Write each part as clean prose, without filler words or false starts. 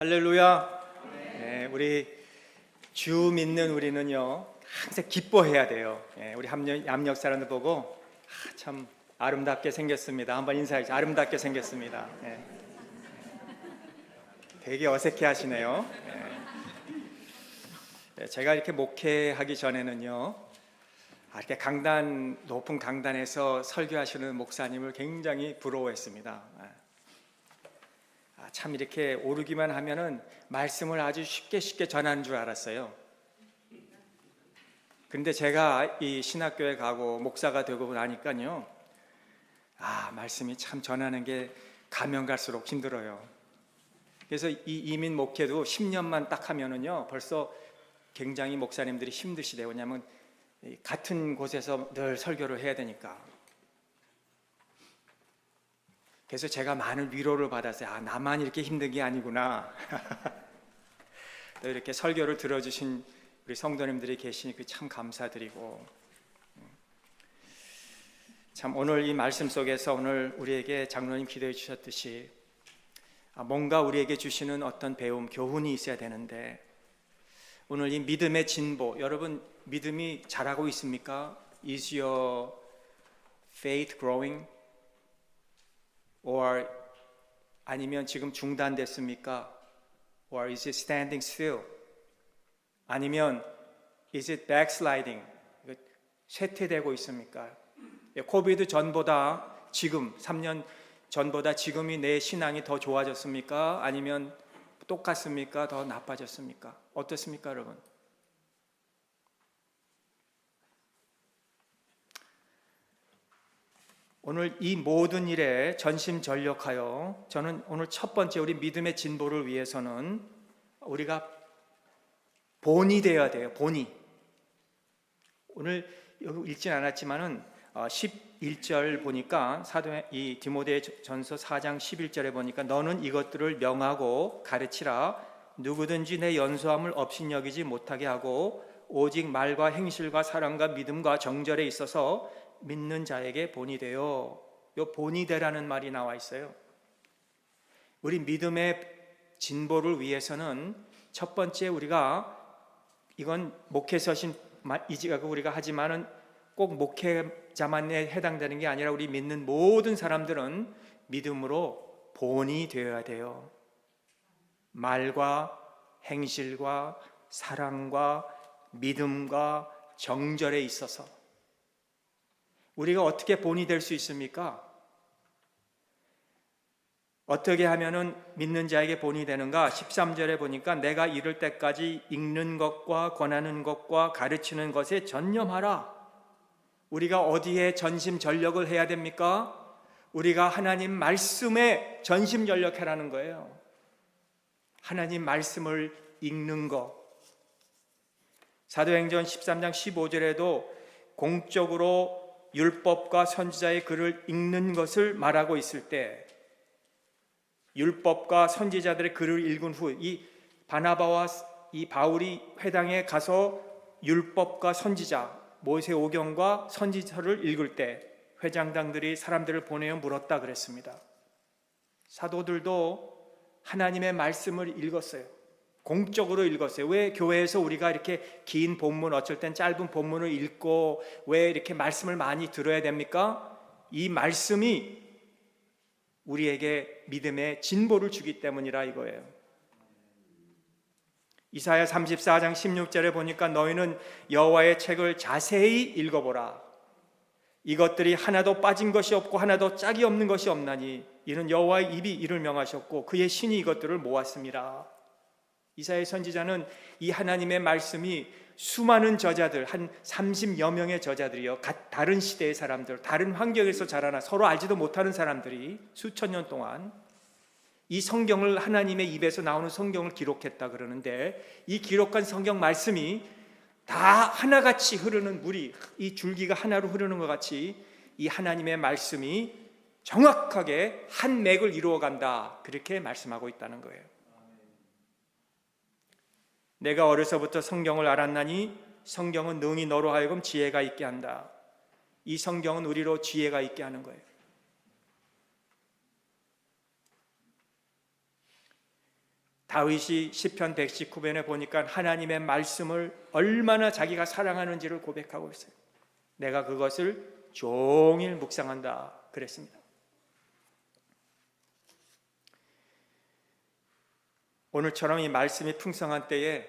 할렐루야. 네, 우리 주 믿는 우리는요 항상 기뻐해야 돼요. 우리 남녘 사람들 보고 참 아름답게 생겼습니다. 한번 인사해 주세요. 아름답게 생겼습니다. 되게 어색해 하시네요. 제가 이렇게 목회하기 전에는요 이렇게 높은 강단에서 설교하시는 목사님을 굉장히 부러워했습니다. 참 이렇게 오르기만 하면은 말씀을 아주 쉽게 전하는 줄 알았어요. 근데 제가 이 신학교에 가고 목사가 되고 나니까요 말씀이 참 전하는 게 가면 갈수록 힘들어요. 그래서 이 이민 목회도 10년만 딱 하면은요 벌써 굉장히 목사님들이 힘드시대요. 왜냐하면 같은 곳에서 늘 설교를 해야 되니까. 그래서 제가 많은 위로를 받았어요. 나만 이렇게 힘든 게 아니구나. 또 이렇게 설교를 들어주신 우리 성도님들이 계시니 참 감사드리고, 참 오늘 이 말씀 속에서 오늘 우리에게 장로님 기도해 주셨듯이 뭔가 우리에게 주시는 어떤 배움, 교훈이 있어야 되는데, 오늘 이 믿음의 진보, 여러분 믿음이 자라고 있습니까? Is your faith growing? or 아니면 지금 중단됐습니까? or is it standing still? 아니면 is it backsliding? 쇠퇴되고 있습니까? 코비드 전보다 지금 3년 전보다 지금이 내 신앙이 더 좋아졌습니까? 아니면 똑같습니까? 더 나빠졌습니까? 어떻습니까, 여러분? 오늘 이 모든 일에 전심전력하여 저는 오늘 첫 번째 우리 믿음의 진보를 위해서는 우리가 본이 되어야 돼요. 본이. 오늘 여기 읽진 않았지만은 11절 보니까 이 디모데전서 4장 11절에 보니까 너는 이것들을 명하고 가르치라. 누구든지 내 연소함을 업신여기지 못하게 하고 오직 말과 행실과 사랑과 믿음과 정절에 있어서 믿는 자에게 본이 되어. 요 본이 되라는 말이 나와 있어요. 우리 믿음의 진보를 위해서는 첫 번째 우리가 이건 목회서신 이지가고 우리가 하지만은 꼭 목회자만에 해당되는 게 아니라 우리 믿는 모든 사람들은 믿음으로 본이 되어야 돼요. 말과 행실과 사랑과 믿음과 정절에 있어서 우리가 어떻게 본이 될 수 있습니까? 어떻게 하면은 믿는 자에게 본이 되는가? 13절에 보니까 내가 이를 때까지 읽는 것과 권하는 것과 가르치는 것에 전념하라. 우리가 어디에 전심전력을 해야 됩니까? 우리가 하나님 말씀에 전심전력하라는 거예요. 하나님 말씀을 읽는 것. 사도행전 13장 15절에도 공적으로 율법과 선지자의 글을 읽는 것을 말하고 있을 때 율법과 선지자들의 글을 읽은 후 이 바나바와 이 바울이 회당에 가서 율법과 선지자 모세오경과 선지서를 읽을 때 회장장들이 사람들을 보내어 물었다 그랬습니다. 사도들도 하나님의 말씀을 읽었어요. 공적으로 읽었어요. 왜 교회에서 우리가 이렇게 긴 본문, 어쩔 땐 짧은 본문을 읽고 왜 이렇게 말씀을 많이 들어야 됩니까? 이 말씀이 우리에게 믿음의 진보를 주기 때문이라 이거예요. 이사야 34장 16절에 보니까 너희는 여호와의 책을 자세히 읽어보라. 이것들이 하나도 빠진 것이 없고 하나도 짝이 없는 것이 없나니 이는 여호와의 입이 이를 명하셨고 그의 신이 이것들을 모았습니다. 이사야 선지자는 이 하나님의 말씀이 수많은 저자들, 한 30여 명의 저자들이요, 다른 시대의 사람들, 다른 환경에서 자라나 서로 알지도 못하는 사람들이 수천 년 동안 이 성경을, 하나님의 입에서 나오는 성경을 기록했다 그러는데, 이 기록한 성경 말씀이 다 하나같이 흐르는 물이 이 줄기가 하나로 흐르는 것 같이 이 하나님의 말씀이 정확하게 한 맥을 이루어간다, 그렇게 말씀하고 있다는 거예요. 내가 어려서부터 성경을 알았나니 성경은 능히 너로 하여금 지혜가 있게 한다. 이 성경은 우리로 지혜가 있게 하는 거예요. 다윗이 시편 119편에 보니까 하나님의 말씀을 얼마나 자기가 사랑하는지를 고백하고 있어요. 내가 그것을 종일 묵상한다 그랬습니다. 오늘처럼 이 말씀이 풍성한 때에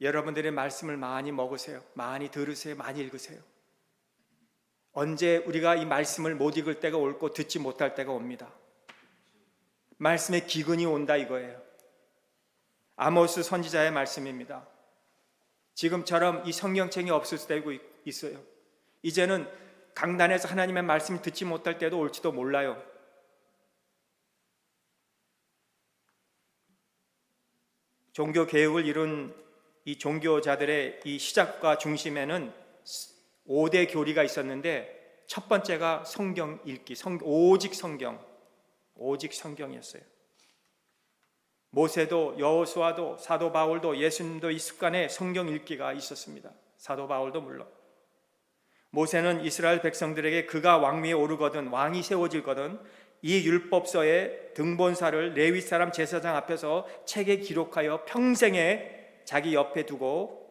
여러분들의 말씀을 많이 먹으세요. 많이 들으세요. 많이 읽으세요. 언제 우리가 이 말씀을 못 읽을 때가 옳고 듣지 못할 때가 옵니다. 말씀의 기근이 온다 이거예요. 아모스 선지자의 말씀입니다. 지금처럼 이 성경책이 없을 때도 있어요. 이제는 강단에서 하나님의 말씀을 듣지 못할 때도 올지도 몰라요. 종교 개혁을 이룬 이 종교자들의 이 시작과 중심에는 5대 교리가 있었는데 첫 번째가 성경 읽기, 오직 성경이었어요. 모세도 여호수아도 사도 바울도 예수님도 이 습관에 성경 읽기가 있었습니다. 사도 바울도 물론. 모세는 이스라엘 백성들에게 그가 왕위에 오르거든 왕이 세워질거든 이 율법서의 등본사를 레위 사람 제사장 앞에서 책에 기록하여 평생에 자기 옆에 두고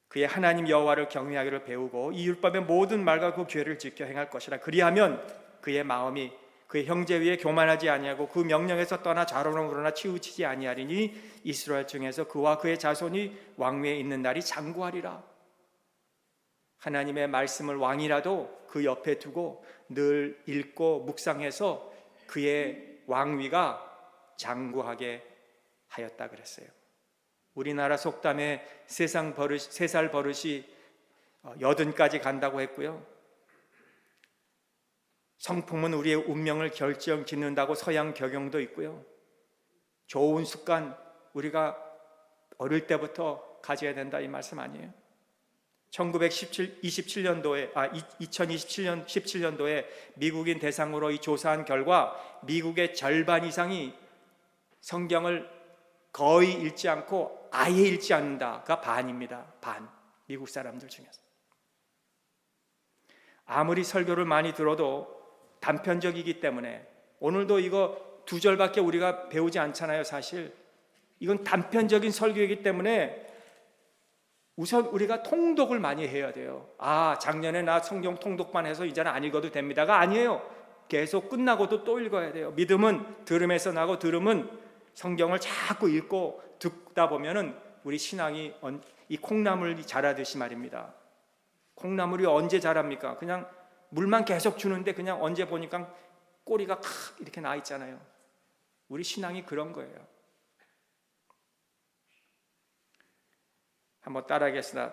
그의 하나님 여호와를 경외하기를 배우고 이 율법의 모든 말과 그 규례를 지켜 행할 것이라. 그리하면 그의 마음이 그의 형제 위에 교만하지 아니하고 그 명령에서 떠나 좌로나 우로나 치우치지 아니하리니 이스라엘 중에서 그와 그의 자손이 왕위에 있는 날이 장구하리라. 하나님의 말씀을 왕이라도 그 옆에 두고 늘 읽고 묵상해서 그의 왕위가 장구하게 하였다 그랬어요. 우리나라 속담에 세살 버릇이 80까지 간다고 했고요. 성품은 우리의 운명을 결정짓는다고 서양 격용도 있고요. 좋은 습관 우리가 어릴 때부터 가져야 된다 이 말씀 아니에요? 2017년도에 미국인 대상으로 이 조사한 결과 미국의 절반 이상이 성경을 거의 읽지 않고 아예 읽지 않는다가 반입니다. 반. 미국 사람들 중에서. 아무리 설교를 많이 들어도 단편적이기 때문에 오늘도 이거 2절밖에 우리가 배우지 않잖아요. 사실 이건 단편적인 설교이기 때문에 우선 우리가 통독을 많이 해야 돼요. 작년에 나 성경 통독만 해서 이제는 안 읽어도 됩니다가 아니에요. 계속 끝나고도 또 읽어야 돼요. 믿음은 들음에서 나고 들음은 성경을 자꾸 읽고 듣다 보면은 우리 신앙이 이 콩나물이 자라듯이 말입니다. 콩나물이 언제 자랍니까? 그냥 물만 계속 주는데 그냥 언제 보니까 꼬리가 이렇게 나 있잖아요. 우리 신앙이 그런 거예요. 한번 따라하겠습니다.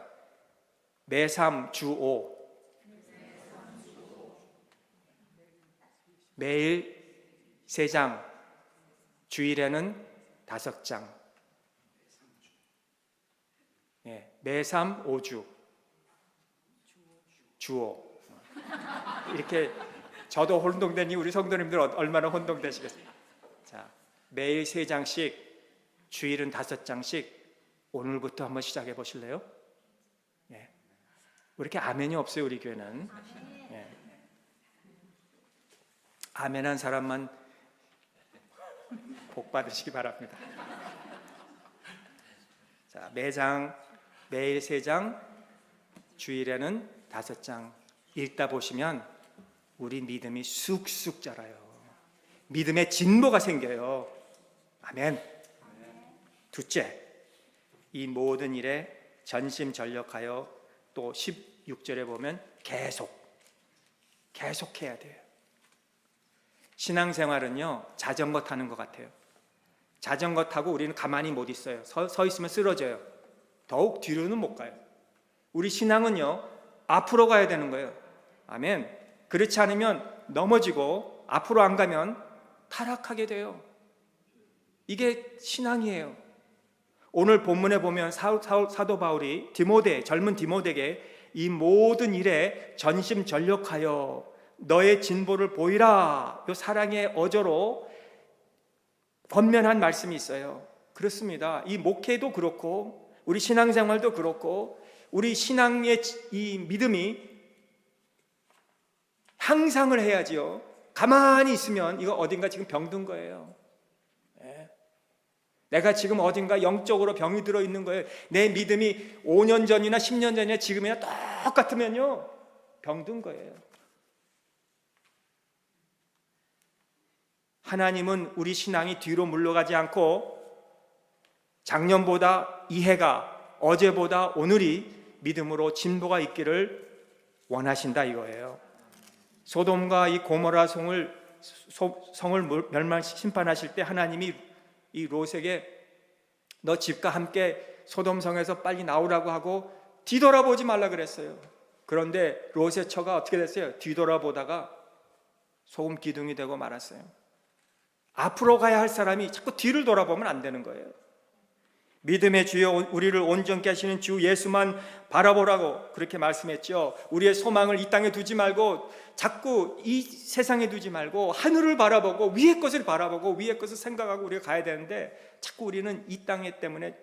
매삼 주오. 매일 3장, 주일에는 5장. 매삼 5주. 주오. 이렇게 저도 혼동되니 우리 성도님들 얼마나 혼동되시겠습니까? 자, 매일 3장씩, 주일은 5장씩 오늘부터 한번 시작해 보실래요? 왜 이렇게 아멘이 없어요 우리 교회는? 아멘한 사람만 복 받으시기 바랍니다. 자, 매일 3장, 주일에는 5장 읽다 보시면 우리 믿음이 쑥쑥 자라요. 믿음의 진보가 생겨요. 아멘. 둘째, 이 모든 일에 전심전력하여 또 16절에 보면 계속해야 돼요. 신앙생활은요 자전거 타는 것 같아요. 자전거 타고 우리는 가만히 못 있어요. 서 있으면 쓰러져요. 더욱 뒤로는 못 가요. 우리 신앙은요 앞으로 가야 되는 거예요. 아멘. 그렇지 않으면 넘어지고 앞으로 안 가면 타락하게 돼요. 이게 신앙이에요. 오늘 본문에 보면 사도 바울이 젊은 디모데에게 이 모든 일에 전심전력하여 너의 진보를 보이라, 이 사랑의 어조로 권면한 말씀이 있어요. 그렇습니다. 이 목회도 그렇고 우리 신앙생활도 그렇고 우리 신앙의 이 믿음이 향상을 해야지요. 가만히 있으면 이거 어딘가 지금 병든 거예요. 내가 지금 어딘가 영적으로 병이 들어 있는 거예요. 내 믿음이 5년 전이나 10년 전이나 지금이나 똑같으면요, 병든 거예요. 하나님은 우리 신앙이 뒤로 물러가지 않고 작년보다 이 해가, 어제보다 오늘이 믿음으로 진보가 있기를 원하신다 이거예요. 소돔과 이 고모라 성을 심판하실 때 하나님이 이 롯에게 너 집과 함께 소돔 성에서 빨리 나오라고 하고 뒤돌아보지 말라 그랬어요. 그런데 롯의 처가 어떻게 됐어요? 뒤돌아보다가 소금 기둥이 되고 말았어요. 앞으로 가야 할 사람이 자꾸 뒤를 돌아보면 안 되는 거예요. 믿음의 주여, 우리를 온전케 하시는 주 예수만 바라보라고 그렇게 말씀했죠. 우리의 소망을 이 땅에 두지 말고 자꾸 이 세상에 두지 말고 하늘을 바라보고 위의 것을 바라보고 위의 것을 생각하고 우리가 가야 되는데 자꾸 우리는 이 땅 때문에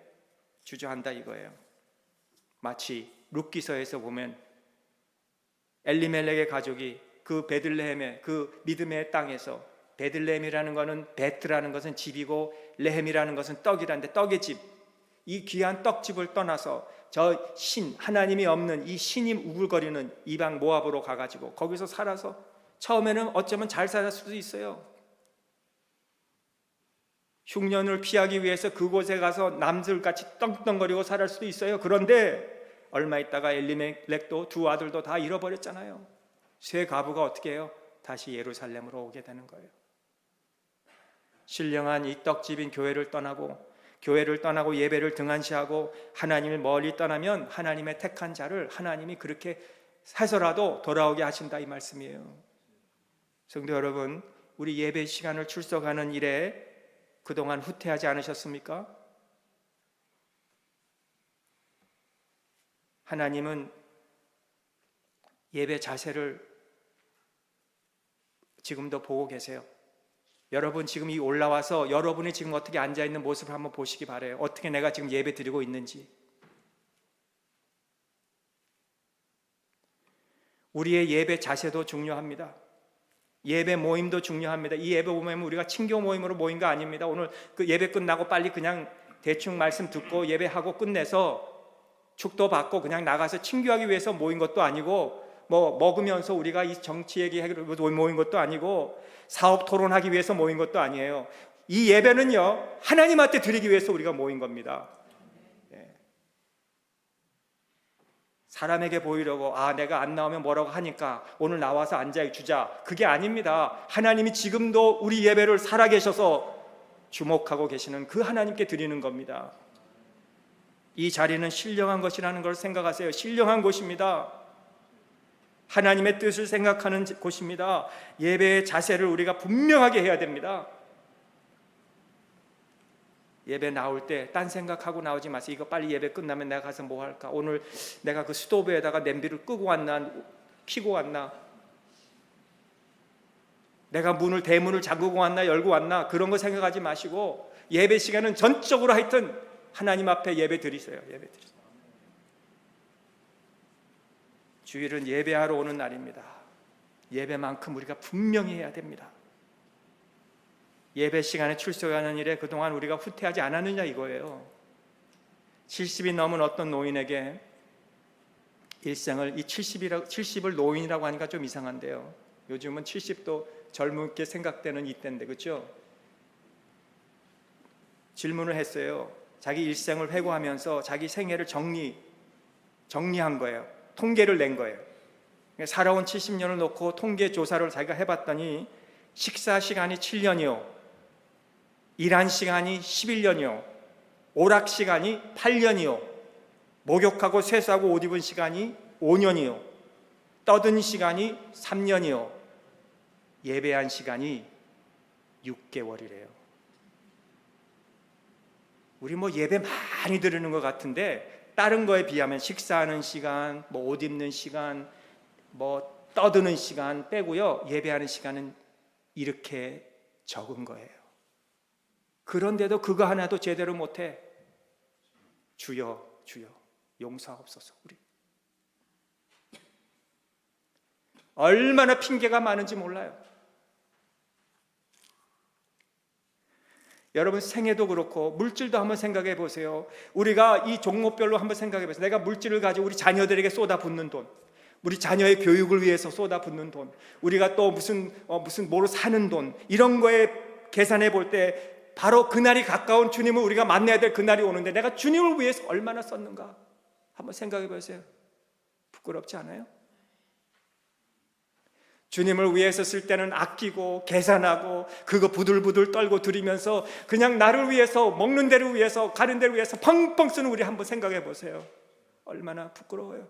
주저한다 이거예요. 마치 룻기서에서 보면 엘리멜렉의 가족이 그 베들레헴의 그 믿음의 땅에서, 베들레헴이라는 것은, 베트라는 것은 집이고 레헴이라는 것은 떡이란데 떡의 집, 이 귀한 떡집을 떠나서 저 신, 하나님이 없는 이 신이 우글거리는 이방 모압으로 가가지고 거기서 살아서 처음에는 어쩌면 잘 살았을 수도 있어요. 흉년을 피하기 위해서 그곳에 가서 남들같이 떵떵거리고 살을 수도 있어요. 그런데 얼마 있다가 엘리멜렉도 두 아들도 다 잃어버렸잖아요. 세 가부가 어떻게 해요? 다시 예루살렘으로 오게 되는 거예요. 신령한 이 떡집인 교회를 떠나고 예배를 등한시하고 하나님을 멀리 떠나면 하나님의 택한 자를 하나님이 그렇게 해서라도 돌아오게 하신다 이 말씀이에요. 성도 여러분, 우리 예배 시간을 출석하는 일에 그동안 후퇴하지 않으셨습니까? 하나님은 예배 자세를 지금도 보고 계세요. 여러분 지금 이 올라와서 여러분이 지금 어떻게 앉아있는 모습을 한번 보시기 바라요. 어떻게 내가 지금 예배 드리고 있는지. 우리의 예배 자세도 중요합니다. 예배 모임도 중요합니다. 이 예배 모임은 우리가 친교 모임으로 모인 거 아닙니다. 오늘 그 예배 끝나고 빨리 그냥 대충 말씀 듣고 예배하고 끝내서 축도 받고 그냥 나가서 친교하기 위해서 모인 것도 아니고, 뭐 먹으면서 우리가 이 정치 얘기하기로 모인 것도 아니고, 사업 토론하기 위해서 모인 것도 아니에요. 이 예배는요, 하나님한테 드리기 위해서 우리가 모인 겁니다. 사람에게 보이려고 내가 안 나오면 뭐라고 하니까 오늘 나와서 앉아 주자, 그게 아닙니다. 하나님이 지금도 우리 예배를 살아계셔서 주목하고 계시는 그 하나님께 드리는 겁니다. 이 자리는 신령한 것이라는 걸 생각하세요. 신령한 곳입니다. 하나님의 뜻을 생각하는 곳입니다. 예배의 자세를 우리가 분명하게 해야 됩니다. 예배 나올 때 딴 생각하고 나오지 마세요. 이거 빨리 예배 끝나면 내가 가서 뭐 할까? 오늘 내가 그 스토브에다가 냄비를 끄고 왔나 켜고 왔나? 내가 대문을 잠그고 왔나 열고 왔나? 그런 거 생각하지 마시고 예배 시간은 전적으로 하여튼 하나님 앞에 예배 드리세요. 예배 드리세요. 주일은 예배하러 오는 날입니다. 예배만큼 우리가 분명히 해야 됩니다. 예배 시간에 출석하는 일에 그동안 우리가 후퇴하지 않았느냐 이거예요. 70이 넘은 어떤 노인에게 일생을, 이 70을 노인이라고 하니까 좀 이상한데요. 요즘은 70도 젊게 생각되는 이때인데, 그렇죠? 질문을 했어요. 자기 일생을 회고하면서 자기 생애를 정리한 거예요. 통계를 낸 거예요. 살아온 70년을 놓고 통계 조사를 자기가 해봤더니 식사 시간이 7년이요, 일한 시간이 11년이요, 오락 시간이 8년이요, 목욕하고 세수하고 옷 입은 시간이 5년이요, 떠든 시간이 3년이요, 예배한 시간이 6개월이래요. 우리 뭐 예배 많이 드리는 것 같은데 다른 거에 비하면 식사하는 시간, 뭐 옷 입는 시간, 뭐 떠드는 시간 빼고요, 예배하는 시간은 이렇게 적은 거예요. 그런데도 그거 하나도 제대로 못해. 주여 주여 용서하옵소서. 우리 얼마나 핑계가 많은지 몰라요. 여러분 생애도 그렇고 물질도 한번 생각해 보세요. 우리가 이 종목별로 한번 생각해 보세요. 내가 물질을 가지고 우리 자녀들에게 쏟아붓는 돈, 우리 자녀의 교육을 위해서 쏟아붓는 돈, 우리가 또 무슨 뭐로 사는 돈, 이런 거에 계산해 볼 때 바로 그날이 가까운 주님을 우리가 만나야 될 그날이 오는데 내가 주님을 위해서 얼마나 썼는가 한번 생각해 보세요. 부끄럽지 않아요? 주님을 위해서 쓸 때는 아끼고 계산하고 그거 부들부들 떨고 드리면서 그냥 나를 위해서 먹는 데를 위해서 가는 데를 위해서 펑펑 쓰는 우리 한번 생각해 보세요. 얼마나 부끄러워요.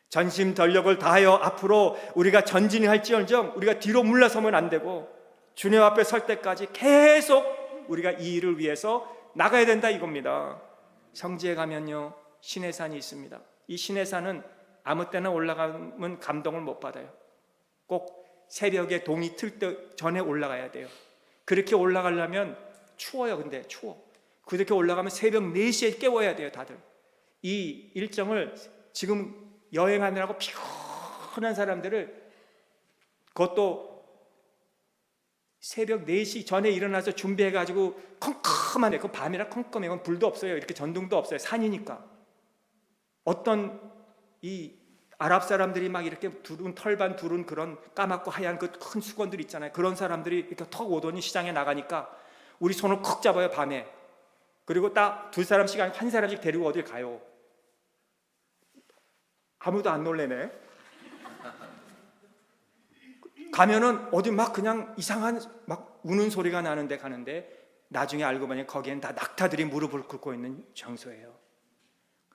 전심전력을 다하여 앞으로 우리가 전진할지언정 우리가 뒤로 물러서면 안 되고 주님 앞에 설 때까지 계속 우리가 이 일을 위해서 나가야 된다 이겁니다. 성지에 가면요 시내산이 있습니다. 이 시내산은 아무 때나 올라가면 감동을 못 받아요. 꼭 새벽에 동이 틀 때 전에 올라가야 돼요. 그렇게 올라가려면 추워요. 근데 추워. 그렇게 올라가면 새벽 4시에 깨워야 돼요. 다들 이 일정을 지금 여행하느라고 피곤한 사람들을 그것도 새벽 4시 전에 일어나서 준비해가지고 컴컴한데 그 밤이라 컴컴해. 그건 불도 없어요. 이렇게 전등도 없어요. 산이니까. 어떤 이 아랍 사람들이 막 이렇게 두른 털반 두른 그런 까맣고 하얀 그 큰 수건들 있잖아요. 그런 사람들이 이렇게 턱 오더니 시장에 나가니까 우리 손을 콕 잡아요 밤에. 그리고 딱 2사람씩 아니고 1사람씩 데리고 어딜 가요. 아무도 안 놀래네. 가면은 어디 막 그냥 이상한 막 우는 소리가 나는데 가는데 나중에 알고 보니 거기엔 다 낙타들이 무릎을 꿇고 있는 장소예요.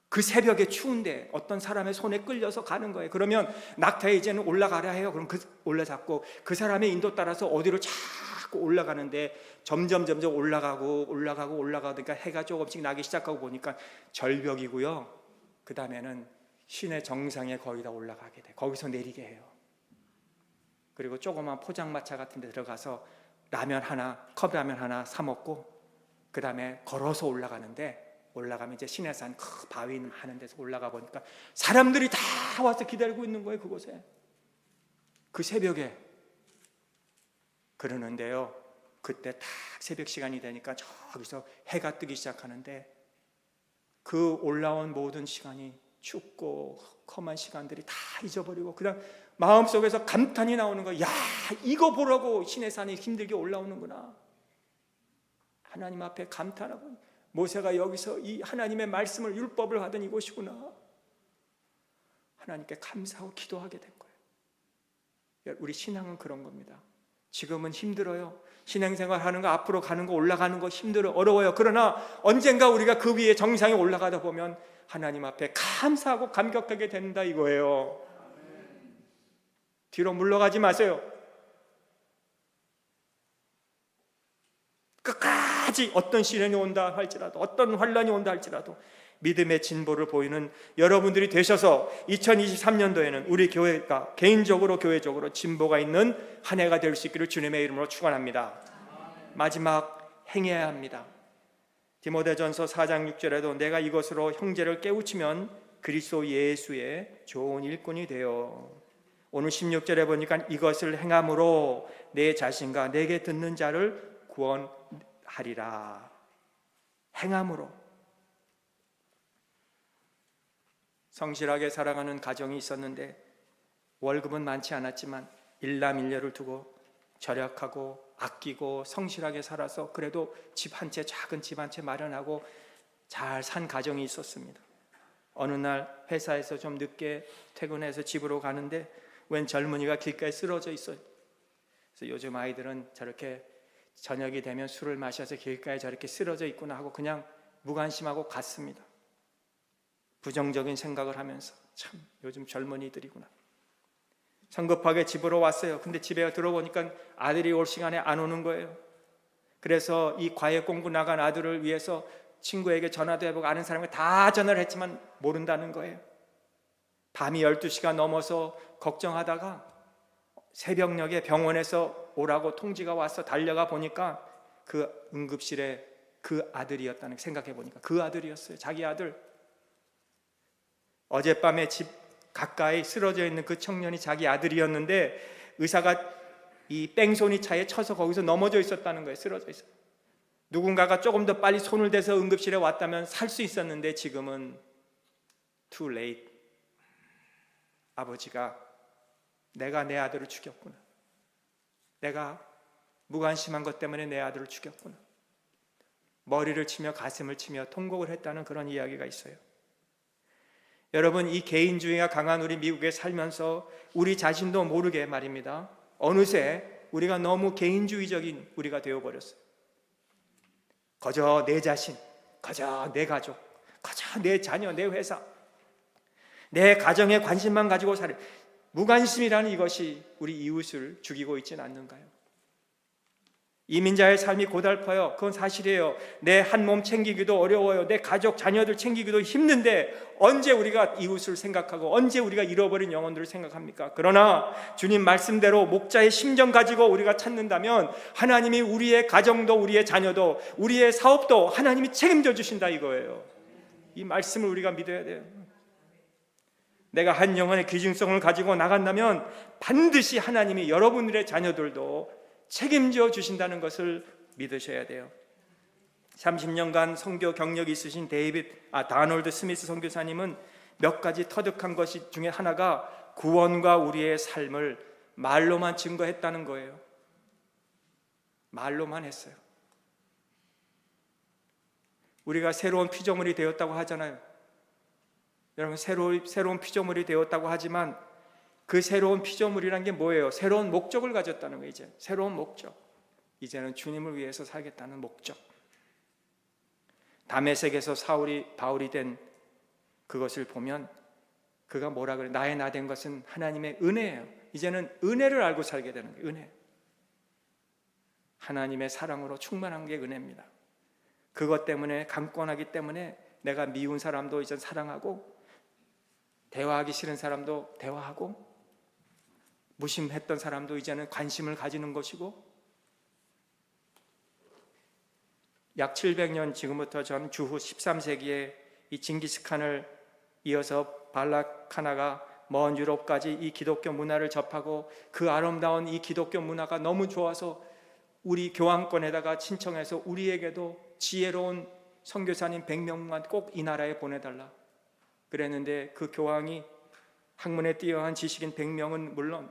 그 새벽에 추운데 어떤 사람의 손에 끌려서 가는 거예요. 그러면 낙타에 이제는 올라가라 해요. 그럼 올라잡고 그 사람의 인도 따라서 어디로 자꾸 올라가는데 점점 올라가니까 해가 조금씩 나기 시작하고 보니까 절벽이고요. 그 다음에는 시내 정상에 거의 다 올라가게 돼. 거기서 내리게 해요. 그리고 조그만 포장마차 같은 데 들어가서 컵라면 하나 사 먹고 그 다음에 걸어서 올라가는데 올라가면 이제 시내산 큰 바위 하는 데서 올라가 보니까 사람들이 다 와서 기다리고 있는 거예요. 그곳에 그 새벽에. 그러는데요 그때 딱 새벽 시간이 되니까 저기서 해가 뜨기 시작하는데 그 올라온 모든 시간이 춥고 험한 시간들이 다 잊어버리고 그냥 마음속에서 감탄이 나오는 거야. 야, 이거 보라고 시내산이 힘들게 올라오는구나. 하나님 앞에 감탄하고 모세가 여기서 이 하나님의 말씀을 율법을 받은 이곳이구나. 하나님께 감사하고 기도하게 된 거예요. 우리 신앙은 그런 겁니다. 지금은 힘들어요. 신앙생활 하는 거, 앞으로 가는 거, 올라가는 거 힘들어요. 어려워요. 그러나 언젠가 우리가 그 위에 정상에 올라가다 보면 하나님 앞에 감사하고 감격하게 된다 이거예요. 뒤로 물러가지 마세요. 끝까지 어떤 시련이 온다 할지라도 어떤 환난이 온다 할지라도 믿음의 진보를 보이는 여러분들이 되셔서 2023년도에는 우리 교회가 개인적으로 교회적으로 진보가 있는 한 해가 될 수 있기를 주님의 이름으로 축원합니다. 마지막 행해야 합니다. 디모데전서 4장 6절에도 내가 이것으로 형제를 깨우치면 그리스도 예수의 좋은 일꾼이 되어 오늘 16절에 보니까 이것을 행함으로 내 자신과 내게 듣는 자를 구원하리라. 행함으로. 성실하게 살아가는 가정이 있었는데 월급은 많지 않았지만 일남일녀를 두고 절약하고 아끼고 성실하게 살아서 그래도 집 한 채, 작은 집 한 채 마련하고 잘 산 가정이 있었습니다. 어느 날 회사에서 좀 늦게 퇴근해서 집으로 가는데 웬 젊은이가 길가에 쓰러져 있어요. 그래서 요즘 아이들은 저렇게 저녁이 되면 술을 마셔서 길가에 저렇게 쓰러져 있구나 하고 그냥 무관심하고 갔습니다. 부정적인 생각을 하면서 참 요즘 젊은이들이구나. 성급하게 집으로 왔어요. 근데 집에 들어보니까 아들이 올 시간에 안 오는 거예요. 그래서 이 과외 공부 나간 아들을 위해서 친구에게 전화도 해보고 아는 사람에게 다 전화를 했지만 모른다는 거예요. 밤이 12시가 넘어서 걱정하다가 새벽녘에 병원에서 오라고 통지가 와서 달려가 보니까 그 응급실에 그 아들이었다는 생각해 보니까 그 아들이었어요. 자기 아들. 어젯밤에 집 가까이 쓰러져 있는 그 청년이 자기 아들이었는데 의사가 이 뺑소니 차에 쳐서 거기서 넘어져 있었다는 거예요. 쓰러져 있어요. 누군가가 조금 더 빨리 손을 대서 응급실에 왔다면 살 수 있었는데 지금은 too late. 아버지가 내가 내 아들을 죽였구나. 내가 무관심한 것 때문에 내 아들을 죽였구나. 머리를 치며 가슴을 치며 통곡을 했다는 그런 이야기가 있어요. 여러분, 이 개인주의가 강한 우리 미국에 살면서 우리 자신도 모르게 말입니다, 어느새 우리가 너무 개인주의적인 우리가 되어버렸어요. 거저 내 자신, 거저 내 가족, 거저 내 자녀, 내 회사, 내 가정에 관심만 가지고 살아요. 무관심이라는 이것이 우리 이웃을 죽이고 있지는 않는가요? 이민자의 삶이 고달파요. 그건 사실이에요. 내 한 몸 챙기기도 어려워요. 내 가족, 자녀들 챙기기도 힘든데 언제 우리가 이웃을 생각하고 언제 우리가 잃어버린 영혼들을 생각합니까? 그러나 주님 말씀대로 목자의 심정 가지고 우리가 찾는다면 하나님이 우리의 가정도 우리의 자녀도 우리의 사업도 하나님이 책임져 주신다 이거예요. 이 말씀을 우리가 믿어야 돼요. 내가 한 영혼의 귀중성을 가지고 나간다면 반드시 하나님이 여러분들의 자녀들도 책임져 주신다는 것을 믿으셔야 돼요. 30년간 선교 경력이 있으신 다널드 스미스 선교사님은 몇 가지 터득한 것이 중에 하나가 구원과 우리의 삶을 말로만 증거했다는 거예요. 말로만 했어요. 우리가 새로운 피조물이 되었다고 하잖아요. 여러분, 새로운 피조물이 되었다고 하지만 그 새로운 피조물이란 게 뭐예요? 새로운 목적을 가졌다는 거예요. 이제 새로운 목적, 이제는 주님을 위해서 살겠다는 목적. 다메섹에서 바울이 된 그것을 보면 그가 뭐라 그래요? 나의 나 된 것은 하나님의 은혜예요. 이제는 은혜를 알고 살게 되는 거예요. 은혜, 하나님의 사랑으로 충만한 게 은혜입니다. 그것 때문에, 강권하기 때문에 내가 미운 사람도 이제 사랑하고, 대화하기 싫은 사람도 대화하고, 무심했던 사람도 이제는 관심을 가지는 것이고, 약 700년 지금부터 전 주후 13세기에 이 징기스칸을 이어서 발라카나가 먼 유럽까지 이 기독교 문화를 접하고 그 아름다운 이 기독교 문화가 너무 좋아서 우리 교황권에다가 신청해서 우리에게도 지혜로운 선교사님 100명만 꼭 이 나라에 보내달라 그랬는데, 그 교황이 학문에 뛰어난 지식인 100명은 물론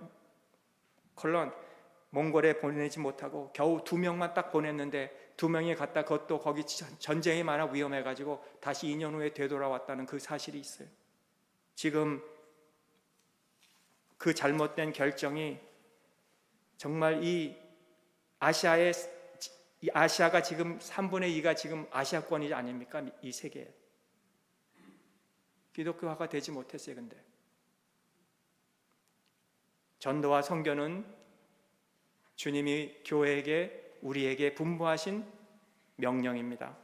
몽골에 보내지 못하고 겨우 2명만 딱 보냈는데 2명이 갔다 그것도 거기 전쟁이 많아 위험해가지고 다시 2년 후에 되돌아왔다는 그 사실이 있어요. 지금 그 잘못된 결정이 정말 이 아시아가 지금 3분의 2가 지금 아시아권이 아닙니까? 이 세계에 기독교화가 되지 못했어요. 근데 전도와 선교는 주님이 교회에게, 우리에게 분부하신 명령입니다.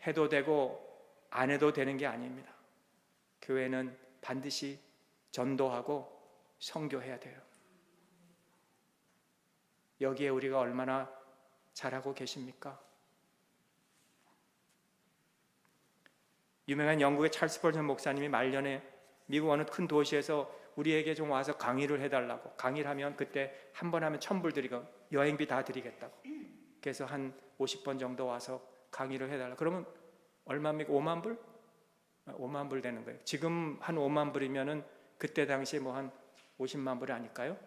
해도 되고 안 해도 되는 게 아닙니다. 교회는 반드시 전도하고 선교해야 돼요. 여기에 우리가 얼마나 잘하고 계십니까? 유명한 영국의 찰스 스펄전 목사님이 말년에 미국 어느 큰 도시에서 우리에게 좀 와서 강의를 해달라고, 강의를 하면 그때 한 번 하면 $1,000 드리고 여행비 다 드리겠다고, 그래서 한 50번 정도 와서 강의를 해달라. 그러면 얼마입니까? 5만 불? 5만 불 되는 거예요. 지금 한 5만 불이면은 그때 당시에 뭐 한 50만 불이 아닐까요?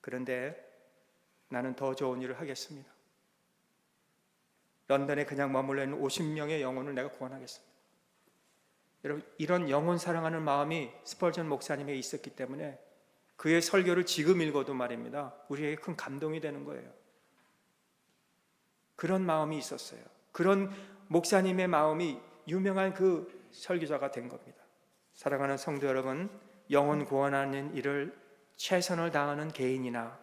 그런데 나는 더 좋은 일을 하겠습니다. 런던에 그냥 머물러 있는 50명의 영혼을 내가 구원하겠습니다. 여러분, 이런 영혼 사랑하는 마음이 스펄전 목사님에 있었기 때문에 그의 설교를 지금 읽어도 말입니다, 우리에게 큰 감동이 되는 거예요. 그런 마음이 있었어요. 그런 목사님의 마음이 유명한 그 설교자가 된 겁니다. 사랑하는 성도 여러분, 영혼 구원하는 일을 최선을 다하는 개인이나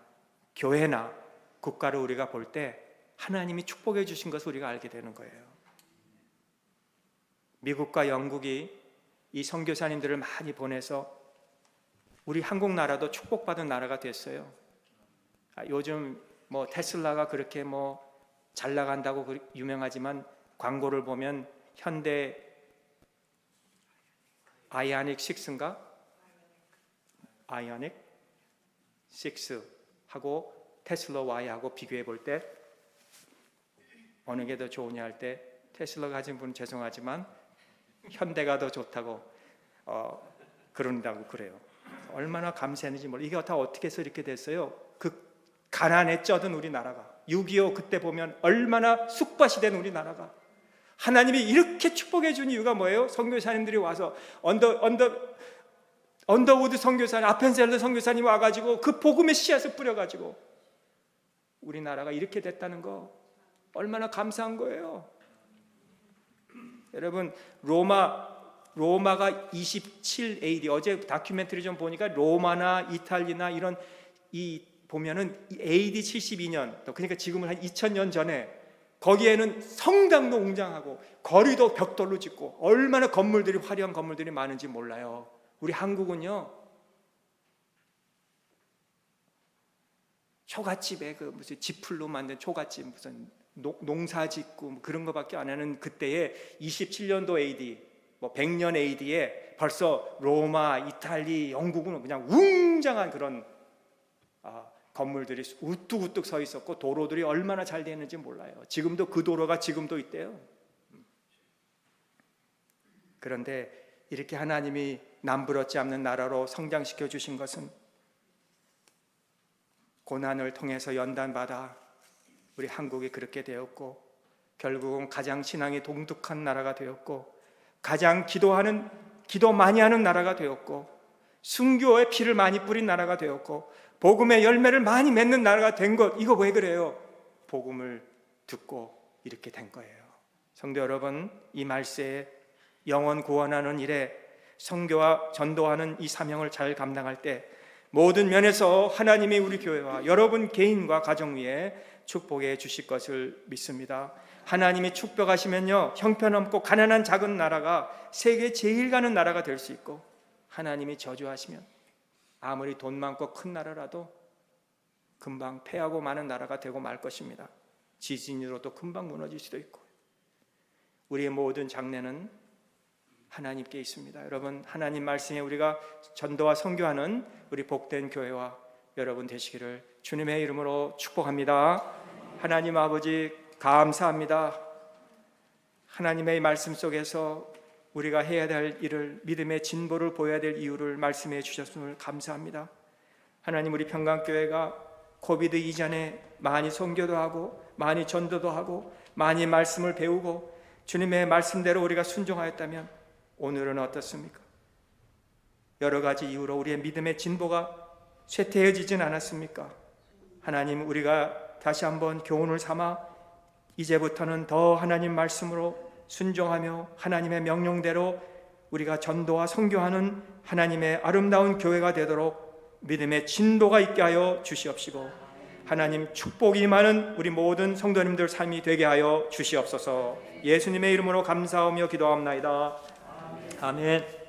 교회나 국가를 우리가 볼 때 하나님이 축복해 주신 것을 우리가 알게 되는 거예요. 미국과 영국이 이 선교사님들을 많이 보내서 우리 한국 나라도 축복받은 나라가 됐어요. 요즘 뭐 테슬라가 그렇게 뭐 잘 나간다고 유명하지만 광고를 보면 현대 아이오닉 6인가? 아이오닉? 6하고 테슬라 Y하고 비교해 볼 때 어느 게 더 좋으냐 할 때 테슬라 가진 분은 죄송하지만 현대가 더 좋다고 그런다고 그래요. 얼마나 감사했는지 몰라. 이게 다 어떻게 해서 이렇게 됐어요? 그 가난에 쩌든 우리나라가 6.25 그때 보면 얼마나 쑥밭이 된 우리나라가 하나님이 이렇게 축복해 준 이유가 뭐예요? 선교사님들이 와서 언더우드 선교사님, 아펜셀러 선교사님 와가지고 그 복음의 씨앗을 뿌려가지고 우리나라가 이렇게 됐다는 거 얼마나 감사한 거예요. 여러분 로마가 27 AD 어제 다큐멘터리 좀 보니까 로마나 이탈리나 이런 보면은 AD 72년 그러니까 지금은 한 2000년 전에 거기에는 성당도 웅장하고 거리도 벽돌로 짓고 얼마나 화려한 건물들이 많은지 몰라요. 우리 한국은요 초가집에 그 무슨 지풀로 만든 초가집 무슨 농사 짓고 그런 거밖에 안 하는 그때에 27년도 AD 100년 AD에 벌써 로마, 이탈리, 영국은 그냥 웅장한 그런 건물들이 우뚝우뚝 서 있었고 도로들이 얼마나 잘 되는지 몰라요. 지금도 그 도로가 지금도 있대요. 그런데 이렇게 하나님이 남부럽지 않는 나라로 성장시켜 주신 것은 고난을 통해서 연단받아 우리 한국이 그렇게 되었고 결국은 가장 신앙이 동득한 나라가 되었고 가장 기도 많이 하는 나라가 되었고 순교의 피를 많이 뿌린 나라가 되었고 복음의 열매를 많이 맺는 나라가 된 것, 이거 왜 그래요? 복음을 듣고 이렇게 된 거예요. 성도 여러분, 이 말세에 영혼 구원하는 일에 선교와 전도하는 이 사명을 잘 감당할 때 모든 면에서 하나님이 우리 교회와 여러분 개인과 가정 위에 축복해 주실 것을 믿습니다. 하나님이 축복하시면요 형편없고 가난한 작은 나라가 세계 제일 가는 나라가 될 수 있고 하나님이 저주하시면 아무리 돈 많고 큰 나라라도 금방 패하고 많은 나라가 되고 말 것입니다. 지진으로도 금방 무너질 수도 있고 우리의 모든 장래는 하나님께 있습니다. 여러분 하나님 말씀에 우리가 전도와 선교하는 우리 복된 교회와 여러분 되시기를 주님의 이름으로 축복합니다. 하나님 아버지 감사합니다. 하나님의 말씀 속에서 우리가 해야 될 일을 믿음의 진보를 보여야 될 이유를 말씀해 주셨음을 감사합니다. 하나님 우리 평강교회가 코비드 이전에 많이 선교도 하고 많이 전도도 하고 많이 말씀을 배우고 주님의 말씀대로 우리가 순종하였다면 오늘은 어떻습니까? 여러 가지 이유로 우리의 믿음의 진보가 쇠퇴해지진 않았습니까? 하나님 우리가 다시 한번 교훈을 삼아 이제부터는 더 하나님 말씀으로 순종하며 하나님의 명령대로 우리가 전도와 선교하는 하나님의 아름다운 교회가 되도록 믿음의 진도가 있게 하여 주시옵시고 하나님 축복이 많은 우리 모든 성도님들 삶이 되게 하여 주시옵소서. 예수님의 이름으로 감사하며 기도합나이다. 아멘.